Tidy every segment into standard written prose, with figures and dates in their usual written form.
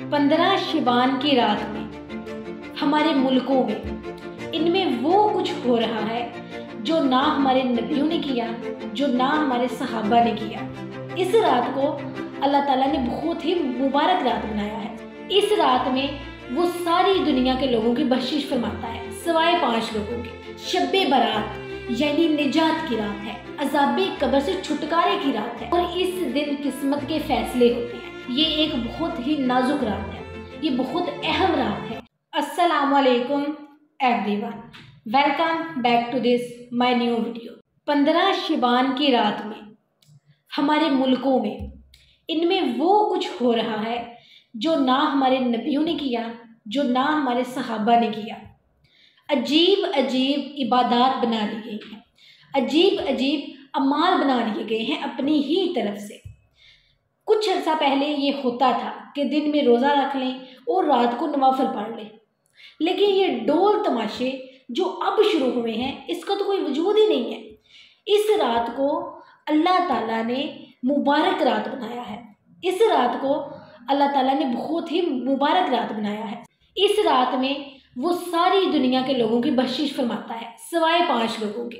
15 शबान की रात में हमारे मुल्कों में इनमें वो कुछ हो रहा है जो ना हमारे नबियों ने किया, जो ना हमारे सहाबा ने किया। इस रात को अल्लाह ताला ने बहुत ही मुबारक रात बनाया है। इस रात में वो सारी दुनिया के लोगों की बख्शिश फरमाता है सिवाय 5 लोगों के। शब्बे बारात यानी निजात की रात है, अज़ाबे कब्र से छुटकारे की रात है और इस दिन किस्मत के फैसले होते हैं। ये एक बहुत ही नाजुक रात है, ये बहुत अहम रात है। अस्सलाम वालेकुम everyone, welcome back to this my new video. 15 Shaban की रात में हमारे मुल्कों में इनमें वो कुछ हो रहा है जो ना हमारे नबियों ने किया, जो ना हमारे सहाबा ने किया। अजीब अजीब इबादत बना ली गई हैं, अजीब अजीब अमाल बना लिए गए हैं अपनी ही तरफ से। कुछ अर्सा पहले ये होता था कि दिन में रोज़ा रख लें और रात को नवाफिल पढ़ लें, लेकिन ये डोल तमाशे जो अब शुरू हुए हैं इसका तो कोई वजूद ही नहीं है। इस रात को अल्लाह ताला ने मुबारक रात बनाया है, इस रात को अल्लाह ताला ने बहुत ही मुबारक रात बनाया है। इस रात में वो सारी दुनिया के लोगों की बख्शिश फरमाता है सिवाय 5 लोगों के।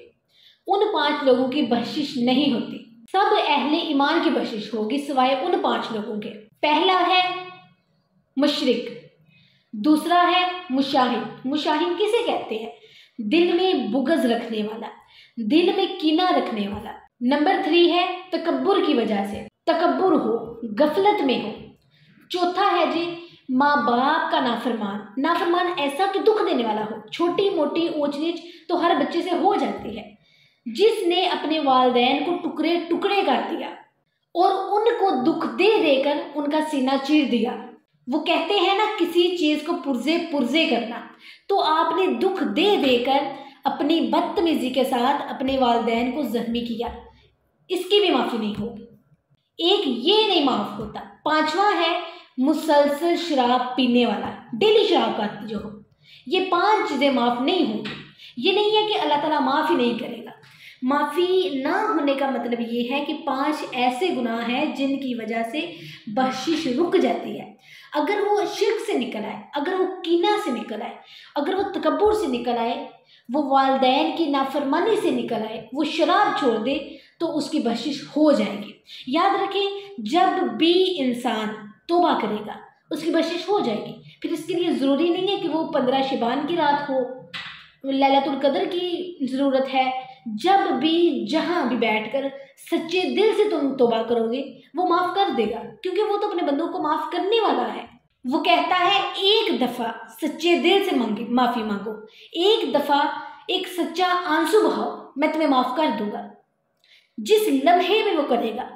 उन 5 लोगों की बख्शिश नहीं होती, सब अहले ईमान की बख्शिश होगी सिवाय उन 5 लोगों के। पहला है मुशरिक, दूसरा है मुशाहिद। मुशाहिद किसे कहते हैं? दिल में बुग़्ज़ रखने वाला, दिल में कीना रखने वाला। नंबर 3 है तकब्बुर की वजह से, तकब्बुर हो, गफलत में हो। चौथा है जी माँ बाप का नाफरमान, नाफरमान ऐसा कि दुख देने वाला हो। छोटी मोटी ऊंच नीच तो हर बच्चे से हो जाती है। जिसने अपने वालिदैन को टुकड़े टुकड़े कर दिया और उनको दुख दे देकर उनका सीना चीर दिया। वो कहते हैं ना किसी चीज़ को पुर्जे पुर्जे करना, तो आपने दुख दे देकर अपनी बदतमीजी के साथ अपने वालिदैन को जख्मी किया, इसकी भी माफ़ी नहीं होगी। एक ये नहीं माफ़ होता। 5वां है मुसलसल शराब पीने वाला, डेली शराब का जो हो। ये 5 चीज़ें माफ़ नहीं होंगी। ये नहीं है कि अल्लाह ताला माफ़ ही नहीं करेगा। माफ़ी ना होने का मतलब ये है कि 5 ऐसे गुनाह हैं जिनकी वजह से बख्शिश रुक जाती है। अगर वो शिर्क से निकल आए, अगर वो कीना से निकल आए, अगर वो तकब्बुर से निकल आए, वो वालिदैन की नाफरमानी से निकल आए, वो शराब छोड़ दे, तो उसकी बख्शिश हो जाएगी। याद रखें, जब भी इंसान तौबा करेगा उसकी बख्शिश हो जाएगी। फिर इसके लिए ज़रूरी नहीं है कि वो 15 शबान की रात हो, लैलतुल कद्र की ज़रूरत है। जब भी जहाँ भी बैठकर सच्चे दिल से तुम तौबा करोगे वो माफ़ कर देगा, क्योंकि वो तो अपने बंदों को माफ़ करने वाला है। वो कहता है एक दफ़ा सच्चे दिल से माफ़ी मांगो, एक दफ़ा एक सच्चा आंसू बहाओ, मैं तुम्हें माफ़ कर दूंगा। जिस लम्हे में वो करेगा,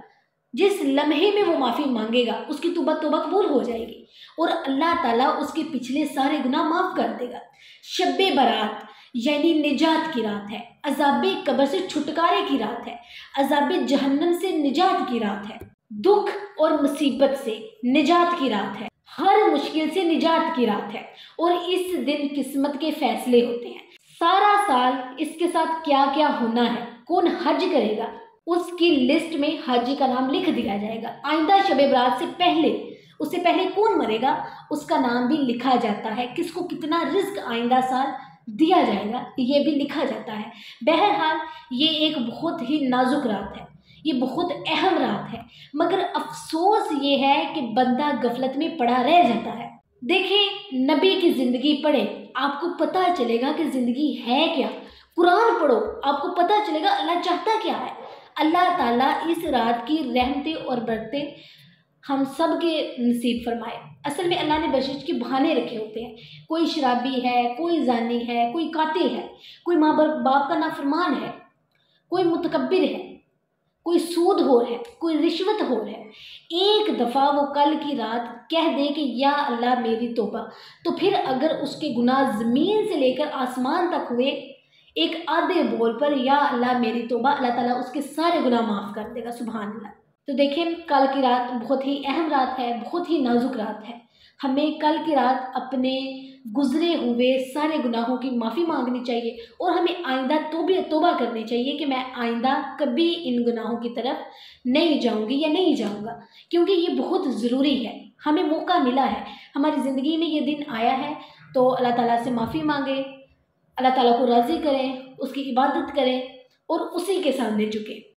जिस लम्हे में वो माफ़ी मांगेगा, उसकी तौबा कबूल हो जाएगी और अल्लाह ताला उसके पिछले सारे गुनाह माफ़ कर देगा। शब्बे बारात यानी निजात की रात है, अज़ाबे कब्र से छुटकारे की रात है, अज़ाबे जहन्नम से निजात की रात है, दुख और मुसीबत से निजात की रात है, हर मुश्किल से निजात की रात है और इस दिन किस्मत के फैसले होते हैं। सारा साल इसके साथ क्या क्या होना है, कौन हज करेगा, उसकी लिस्ट में हज का नाम लिख दिया जाएगा। आइंदा शबे बारात से पहले, उससे पहले कौन मरेगा उसका नाम भी लिखा जाता है। किसको कितना रिस्क आइंदा साल दिया जाएगा ये भी लिखा जाता है। बहरहाल ये एक बहुत ही नाजुक रात है, ये बहुत अहम रात है, मगर अफसोस ये है कि बंदा गफलत में पड़ा रह जाता है। देखिए, नबी की ज़िंदगी पढ़े, आपको पता चलेगा कि ज़िंदगी है क्या। कुरान पढ़ो, आपको पता चलेगा अल्लाह चाहता क्या है। अल्लाह ताला इस रात की रहमतें और बरकतें हम सब के नसीब फरमाए। असल में अल्लाह ने बख्शिश के बहाने रखे होते हैं। कोई शराबी है, कोई जानी है, कोई कातिल है, कोई माँ बाप का नाफरमान है, कोई मुतकब्बिर है, कोई सूदखोर है, कोई रिश्वतखोर है। एक दफ़ा वो कल की रात कह दे कि या अल्लाह मेरी तौबा, तो फिर अगर उसके गुनाह ज़मीन से लेकर आसमान तक हुए, एक आधे बोल पर या अल्लाह मेरी तौबा, अल्लाह ताला उसके सारे गुनाह माफ़ कर देगा। सुभान अल्लाह। तो देखिए, कल की रात बहुत ही अहम रात है, बहुत ही नाजुक रात है। हमें कल की रात अपने गुज़रे हुए सारे गुनाहों की माफ़ी मांगनी चाहिए और हमें आइंदा तौबा करनी चाहिए कि मैं आइंदा कभी इन गुनाहों की तरफ नहीं जाऊंगी या नहीं जाऊंगा, क्योंकि ये बहुत ज़रूरी है। हमें मौका मिला है, हमारी ज़िंदगी में ये दिन आया है, तो अल्लाह ताला से माफ़ी मांगे, अल्लाह ताला को राज़ी करें, उसकी इबादत करें और उसी के सामने झुकें।